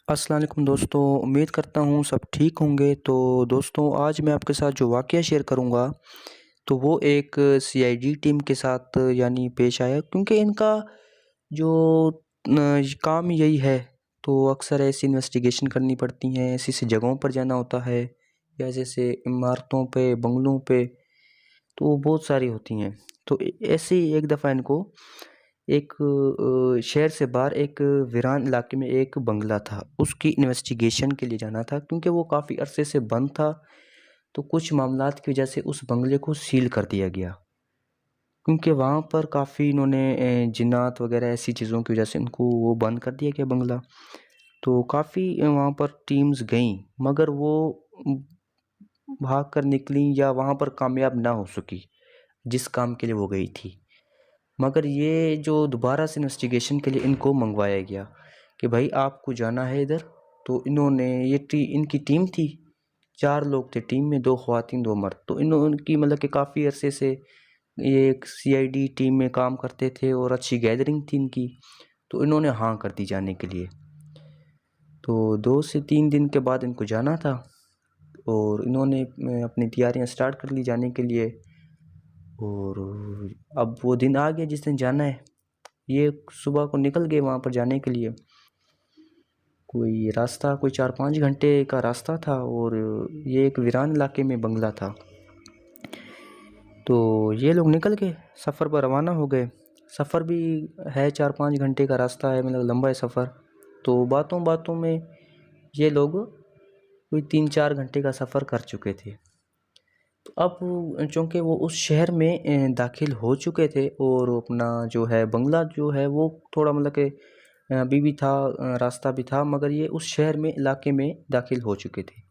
अस्सलाम वालेकुम दोस्तों, उम्मीद करता हूँ सब ठीक होंगे। तो दोस्तों, आज मैं आपके साथ जो वाक़या शेयर करूँगा, तो वो एक सीआईडी टीम के साथ यानी पेश आया, क्योंकि इनका जो काम यही है। तो अक्सर ऐसी इन्वेस्टिगेशन करनी पड़ती हैं, ऐसी-ऐसी जगहों पर जाना होता है, या जैसे इमारतों पे, बंगलों पे, तो बहुत सारी होती हैं। तो ऐसे ही एक दफ़ा इनको एक शहर से बाहर एक वीरान इलाके में एक बंगला था, उसकी इन्वेस्टिगेशन के लिए जाना था, क्योंकि वो काफ़ी अरसे से बंद था। तो कुछ मामलात की वजह से उस बंगले को सील कर दिया गया, क्योंकि वहाँ पर काफ़ी इन्होंने जिन्नात वगैरह ऐसी चीज़ों की वजह से इनको वो बंद कर दिया गया बंगला। तो काफ़ी वहाँ पर टीम्स गईं, मगर वो भाग कर निकलीं या वहाँ पर कामयाब ना हो सकी, जिस काम के लिए वो गई थी। मगर ये जो दोबारा से इन्वेस्टिगेशन के लिए इनको मंगवाया गया कि भाई आपको जाना है इधर। तो इन्होंने इनकी टीम थी, 4 लोग थे टीम में, 2 ख़वातीन 2 मर्द। तो इनकी मतलब कि काफ़ी अरसे से ये एक सीआईडी टीम में काम करते थे और अच्छी गैदरिंग थी इनकी। तो इन्होंने हाँ कर दी जाने के लिए। तो 2 से 3 दिन के बाद इनको जाना था और इन्होंने अपनी तैयारियां स्टार्ट कर ली जाने के लिए। और अब वो दिन आ गया जिस दिन जाना है। ये सुबह को निकल गए वहाँ पर जाने के लिए। कोई रास्ता कोई 4-5 घंटे का रास्ता था और ये एक वीरान इलाके में बंगला था। तो ये लोग निकल गए, सफ़र पर रवाना हो गए। सफ़र भी है, 4-5 घंटे का रास्ता है, मतलब लंबा है सफ़र। तो बातों बातों में ये लोग कोई 3-4 घंटे का सफ़र कर चुके थे। तो अब चूँकि वो उस शहर में दाखिल हो चुके थे और अपना जो है बंगला जो है वो थोड़ा मतलब कि अभी भी था, रास्ता भी था, मगर ये उस शहर में इलाके में दाखिल हो चुके थे।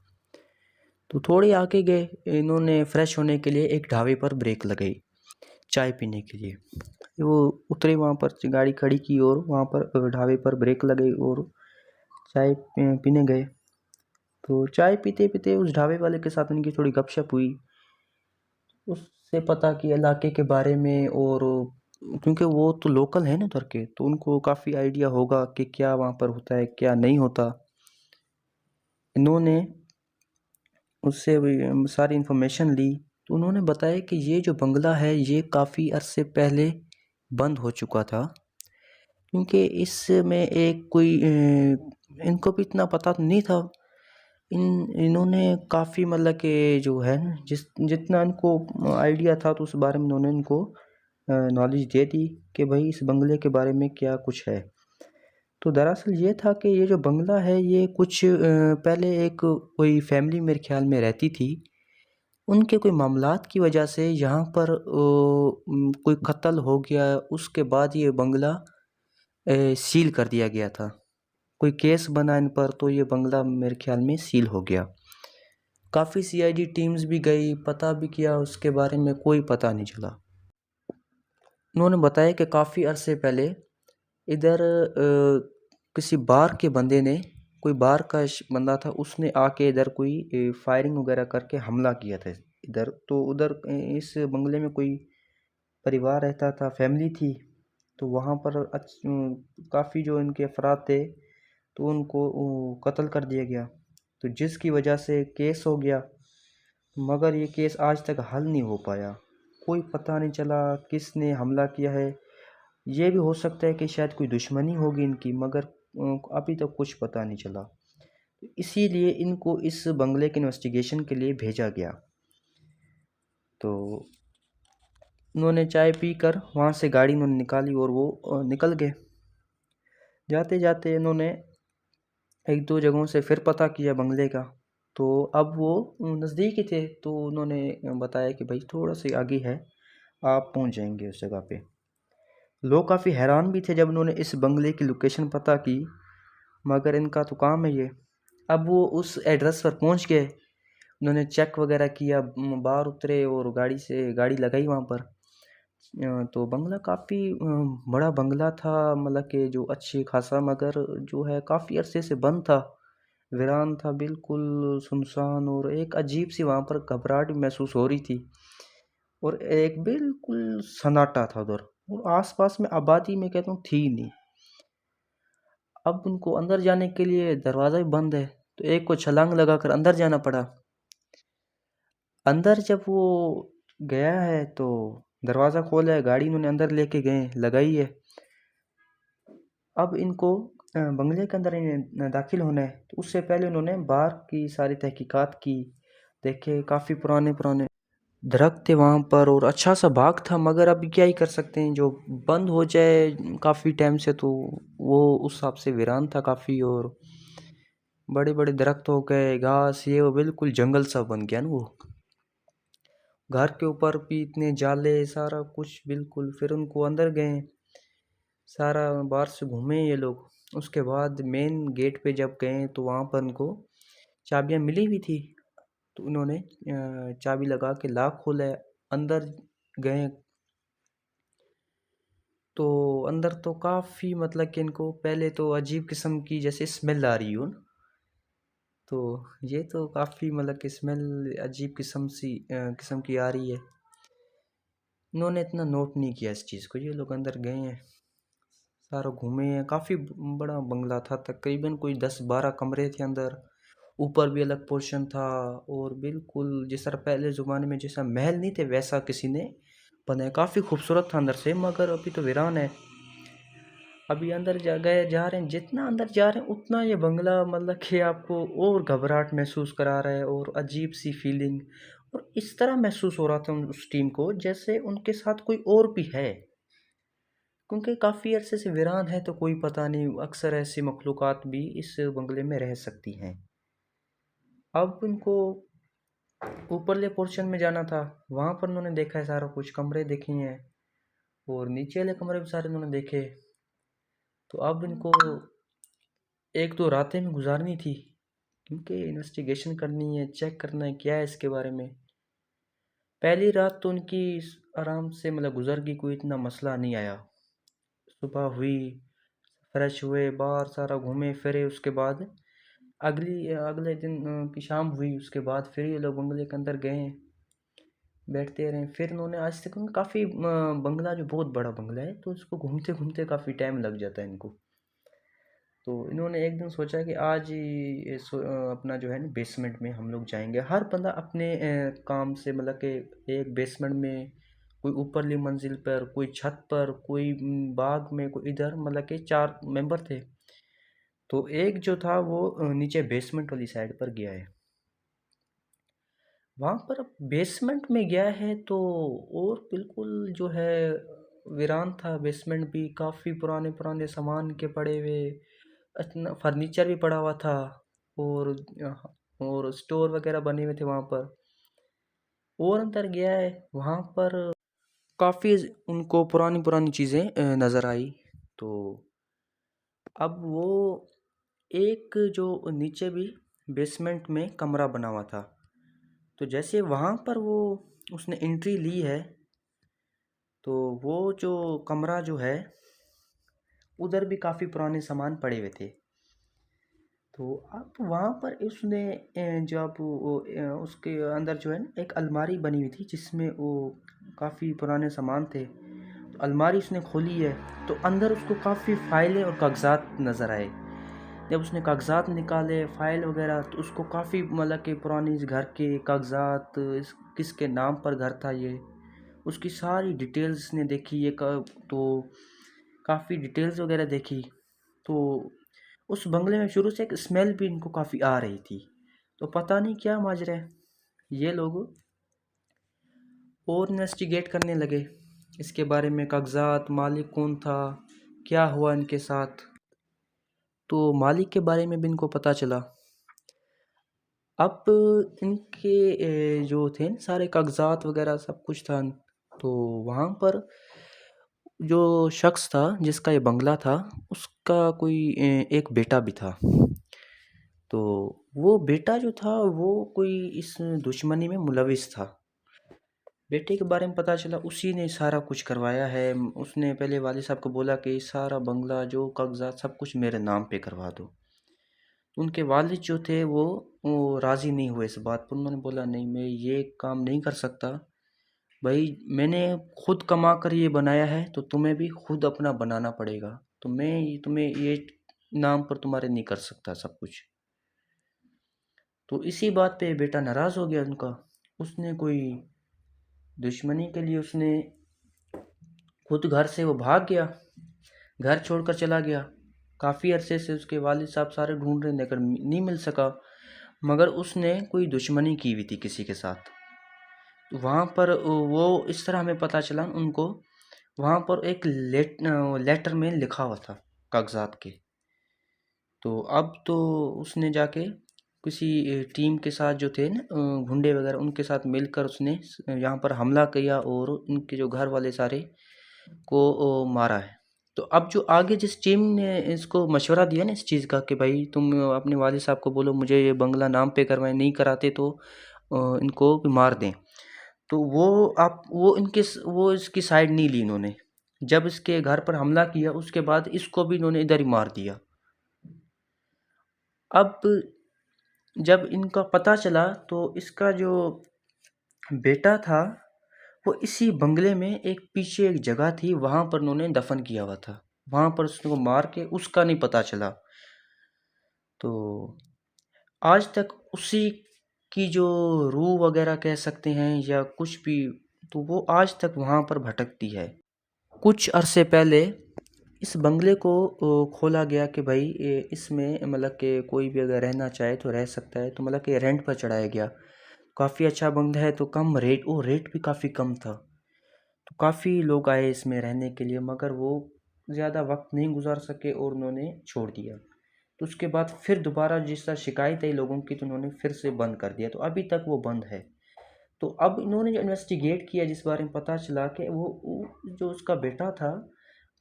तो थोड़े आगे गए, इन्होंने फ्रेश होने के लिए एक ढाबे पर ब्रेक लगाई, चाय पीने के लिए। वो उतरे, वहाँ पर गाड़ी खड़ी की और वहाँ पर ढाबे पर ब्रेक लगाई और चाय पीने गए। तो चाय पीते-पीते उस ढाबे वाले के साथ इनकी थोड़ी गपशप हुई। उससे पता किया इलाके के बारे में, और क्योंकि वो तो लोकल है ना उधर के, तो उनको काफ़ी आइडिया होगा कि क्या वहाँ पर होता है, क्या नहीं होता। इन्होंने उससे भी सारी इन्फॉर्मेशन ली। तो उन्होंने बताया कि ये जो बंगला है ये काफ़ी अरसे पहले बंद हो चुका था, क्योंकि इसमें एक कोई इनको भी इतना पता तो नहीं था। इन्होंने काफ़ी मतलब कि जो है ना, जितना इनको आइडिया था, तो उस बारे में इन्होंने इनको नॉलेज दे दी कि भाई इस बंगले के बारे में क्या कुछ है। तो दरअसल ये था कि ये जो बंगला है ये कुछ पहले एक कोई फैमिली मेरे ख्याल में रहती थी। उनके कोई मामलात की वजह से यहाँ पर कोई कत्ल हो गया, उसके बाद ये बंगला सील कर दिया गया था। कोई केस बना इन पर, तो ये बंगला मेरे ख्याल में सील हो गया। काफ़ी सीआईडी टीम्स भी गई, पता भी किया, उसके बारे में कोई पता नहीं चला। उन्होंने बताया कि काफ़ी अरसे पहले इधर किसी बार के बंदे ने, कोई बार का बंदा था, उसने आके इधर कोई फायरिंग वगैरह करके हमला किया था इधर। तो उधर इस बंगले में कोई परिवार रहता था, फैमिली थी। तो वहाँ पर काफ़ी जो इनके अफराद थे, तो उनको कत्ल कर दिया गया। तो जिसकी वजह से केस हो गया, मगर ये केस आज तक हल नहीं हो पाया। कोई पता नहीं चला किसने हमला किया है। ये भी हो सकता है कि शायद कोई दुश्मनी होगी इनकी, मगर अभी तक कुछ पता नहीं चला। इसीलिए इनको इस बंगले के इन्वेस्टिगेशन के लिए भेजा गया। तो उन्होंने चाय पीकर वहाँ से गाड़ी उन्होंने निकाली और वो निकल गए। जाते जाते इन्होंने 1-2 जगहों से फिर पता किया बंगले का। तो अब वो नज़दीक ही थे, तो उन्होंने बताया कि भाई थोड़ा सा आगे है, आप पहुँच जाएंगे उस जगह पे। लोग काफ़ी हैरान भी थे जब उन्होंने इस बंगले की लोकेशन पता की, मगर इनका तो काम है ये। अब वो उस एड्रेस पर पहुंच गए, उन्होंने चेक वगैरह किया, बाहर उतरे और गाड़ी लगाई वहाँ पर। तो बंगला काफ़ी बड़ा बंगला था, मतलब कि जो अच्छी खासा, मगर जो है काफ़ी अरसे से बंद था, वीरान था, बिल्कुल सुनसान, और एक अजीब सी वहाँ पर घबराहट महसूस हो रही थी, और एक बिल्कुल सन्नाटा था उधर। और आसपास में आबादी में कहता हूँ थी नहीं। अब उनको अंदर जाने के लिए दरवाज़ा भी बंद है, तो एक को छलांग लगाकर अंदर जाना पड़ा। अंदर जब वो गया है तो दरवाज़ा खोला है, गाड़ी इन्होंने अंदर लेके गए, लगाई है। अब इनको बंगले के अंदर इन्हें दाखिल होना है, तो उससे पहले उन्होंने बाहर की सारी तहकीकात की। देखे काफ़ी पुराने पुराने दरख्त थे वहाँ पर और अच्छा सा बाग था, मगर अभी क्या ही कर सकते हैं, जो बंद हो जाए काफ़ी टाइम से तो वो उस हिसाब से वीरान था काफ़ी। और बड़े बड़े दरख्त हो गए, घास ये वो, बिल्कुल जंगल सा बन गया ना वो। घर के ऊपर भी इतने जाले, सारा कुछ बिल्कुल। फिर उनको अंदर गए, सारा बाहर से घूमे ये लोग। उसके बाद मेन गेट पे जब गए तो वहाँ पर उनको चाबियाँ मिली हुई थी, तो उन्होंने चाबी लगा के लॉक खोला है, अंदर गए। तो अंदर तो काफ़ी मतलब कि इनको पहले तो अजीब किस्म की जैसे स्मेल आ रही हो ना, तो ये तो काफ़ी मतलब कि स्मेल अजीब किस्म की आ रही है। इन्होंने इतना नोट नहीं किया इस चीज़ को। ये लोग अंदर गए हैं, सारा घूमे हैं। काफ़ी बड़ा बंगला था, तकरीबन कोई 10-12 कमरे थे अंदर। ऊपर भी अलग पोर्शन था, और बिल्कुल जिस तरह पहले ज़माने में जैसा महल नहीं थे वैसा किसी ने बनाया। काफ़ी खूबसूरत था अंदर से, मगर अभी तो वीरान है। अभी अंदर जा रहे हैं, जितना अंदर जा रहे हैं उतना ये बंगला मतलब कि आपको और घबराहट महसूस करा रहा है, और अजीब सी फीलिंग। और इस तरह महसूस हो रहा था उस टीम को जैसे उनके साथ कोई और भी है, क्योंकि काफ़ी अरसे से वीरान है, तो कोई पता नहीं, अक्सर ऐसी मखलूक़ात भी इस बंगले में रह सकती हैं। अब उनको ऊपरले पोर्शन में जाना था, वहाँ पर उन्होंने देखा है सारा कुछ, कमरे देखे हैं, और नीचे वाले कमरे भी सारे उन्होंने देखे। तो अब इनको एक दो रातें में गुजारनी थी, क्योंकि इन्वेस्टिगेशन करनी है, चेक करना है क्या है इसके बारे में। पहली रात तो उनकी आराम से मतलब गुजर गई, कोई इतना मसला नहीं आया। सुबह हुई, फ्रेश हुए, बाहर सारा घूमे फिरे। उसके बाद अगले दिन की शाम हुई, उसके बाद फिर ये लोग बंगले के अंदर गए, बैठते रहे। फिर उन्होंने आज तक काफ़ी बंगला जो बहुत बड़ा बंगला है, तो उसको घूमते घूमते काफ़ी टाइम लग जाता है इनको। तो इन्होंने एक दिन सोचा कि आज ही अपना जो है ना बेसमेंट में हम लोग जाएंगे। हर बंदा अपने काम से मतलब कि एक बेसमेंट में, कोई ऊपरली मंजिल पर, कोई छत पर, कोई बाग में, कोई इधर, मतलब कि 4 मेंबर थे। तो एक जो था वो नीचे बेसमेंट वाली साइड पर गया है। वहाँ पर अब बेसमेंट में गया है तो और बिल्कुल जो है वीरान था। बेसमेंट भी काफ़ी पुराने पुराने सामान के पड़े हुए, इतना फर्नीचर भी पड़ा हुआ था, और और स्टोर वगैरह बने हुए थे वहाँ पर। और अंदर गया है, वहाँ पर काफ़ी उनको पुरानी पुरानी चीज़ें नज़र आई। तो अब वो एक जो नीचे भी बेसमेंट में कमरा बना हुआ था, तो जैसे वहाँ पर वो उसने एंट्री ली है, तो वो जो कमरा जो है उधर भी काफ़ी पुराने सामान पड़े हुए थे। तो अब वहाँ पर उसने जब उसके अंदर जो है ना एक अलमारी बनी हुई थी, जिसमें वो काफ़ी पुराने सामान थे। तो अलमारी उसने खोली है, तो अंदर उसको काफ़ी फाइलें और कागजात नज़र आए। जब उसने कागजात निकाले, फाइल वगैरह, तो उसको काफ़ी मतलब कि पुरानी इस घर के कागजात, इस किसके नाम पर घर था ये, उसकी सारी डिटेल्स ने देखी। तो काफ़ी डिटेल्स वगैरह देखी। तो उस बंगले में शुरू से एक स्मेल भी इनको काफ़ी आ रही थी। तो पता नहीं क्या माजरा है, ये लोग और इन्वेस्टिगेट करने लगे इसके बारे में, कागजात, मालिक कौन था, क्या हुआ इनके साथ। तो मालिक के बारे में भी इनको पता चला। अब इनके जो थे न सारे कागजात वगैरह सब कुछ था। तो वहाँ पर जो शख्स था जिसका ये बंगला था, उसका कोई एक बेटा भी था। तो वो बेटा जो था वो कोई इस दुश्मनी में मुलविस था। बेटे के बारे में पता चला, उसी ने सारा कुछ करवाया है। उसने पहले वालिद साहब को बोला कि सारा बंगला जो कागजात सब कुछ मेरे नाम पे करवा दो। उनके वालिद जो थे वो राज़ी नहीं हुए इस बात पर। उन्होंने बोला नहीं, मैं ये काम नहीं कर सकता, भाई मैंने खुद कमा कर ये बनाया है तो तुम्हें भी खुद अपना बनाना पड़ेगा। तो मैं तुम्हें ये नाम पर तुम्हारे नहीं कर सकता सब कुछ। तो इसी बात पे बेटा नाराज़ हो गया उनका। उसने कोई दुश्मनी के लिए उसने खुद घर से वो भाग गया, घर छोड़कर चला गया। काफ़ी अरसे से उसके वालिद साहब सारे ढूंढ रहे लेकिन नहीं मिल सका। मगर उसने कोई दुश्मनी की हुई थी किसी के साथ। तो वहाँ पर वो इस तरह हमें पता चला उनको, वहाँ पर एक लेटर में लिखा हुआ था कागजात के। तो अब तो उसने जाके किसी टीम के साथ जो थे ना गुंडे वगैरह उनके साथ मिलकर उसने यहाँ पर हमला किया और उनके जो घर वाले सारे को मारा है। तो अब जो आगे जिस टीम ने इसको मशवरा दिया ना इस चीज़ का कि भाई तुम अपने वालिद साहब को बोलो मुझे ये बंगला नाम पे करवाएं, नहीं कराते तो इनको भी मार दें। तो वो इसकी साइड नहीं ली इन्होंने। जब इसके घर पर हमला किया उसके बाद इसको भी इन्होंने इधर ही मार दिया। अब जब इनका पता चला तो इसका जो बेटा था वो इसी बंगले में एक पीछे एक जगह थी वहाँ पर उन्होंने दफन किया हुआ था। वहाँ पर उसको मार के उसका नहीं पता चला। तो आज तक उसी की जो रूह वगैरह कह सकते हैं या कुछ भी, तो वो आज तक वहाँ पर भटकती है। कुछ अरसे पहले इस बंगले को खोला गया कि भाई इसमें मतलब कि कोई भी अगर रहना चाहे तो रह सकता है। तो मतलब कि रेंट पर चढ़ाया गया। काफ़ी अच्छा बंगला है तो कम रेट, वो रेट भी काफ़ी कम था। तो काफ़ी लोग आए इसमें रहने के लिए मगर वो ज़्यादा वक्त नहीं गुजार सके और उन्होंने छोड़ दिया। तो उसके बाद फिर दोबारा जिस तरह शिकायत आई लोगों की तो उन्होंने फिर से बंद कर दिया। तो अभी तक वो बंद है। तो अब इन्होंने जो इन्वेस्टिगेट किया जिस बारे में पता चला कि जो उसका बेटा था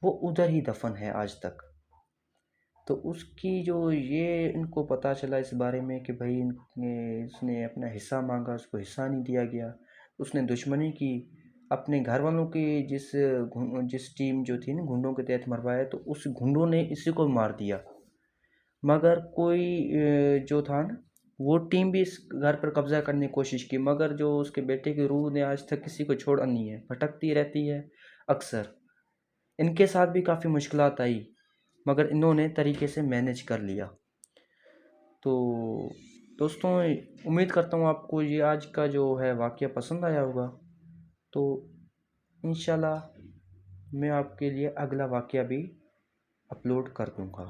वो उधर ही दफन है आज तक। तो उसकी जो ये इनको पता चला इस बारे में कि भाई उसने अपना हिस्सा मांगा, उसको हिस्सा नहीं दिया गया। उसने दुश्मनी की अपने घर वालों की, जिस टीम जो थी ना गुंडों के तहत मरवाया, तो उस गुंडों ने इसी को मार दिया। मगर कोई जो था ना वो टीम भी इस घर पर कब्जा करने की कोशिश की मगर जो उसके बेटे की रूह ने आज तक किसी को छोड़ा नहीं है, भटकती रहती है अक्सर। इनके साथ भी काफ़ी मुश्किलात आई मगर इन्होंने तरीके से मैनेज कर लिया। तो दोस्तों, उम्मीद करता हूँ आपको ये आज का जो है वाक़या पसंद आया होगा। तो इंशाल्लाह मैं आपके लिए अगला वाक़या भी अपलोड कर दूँगा।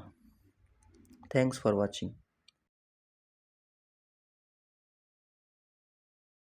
Thanks for watching.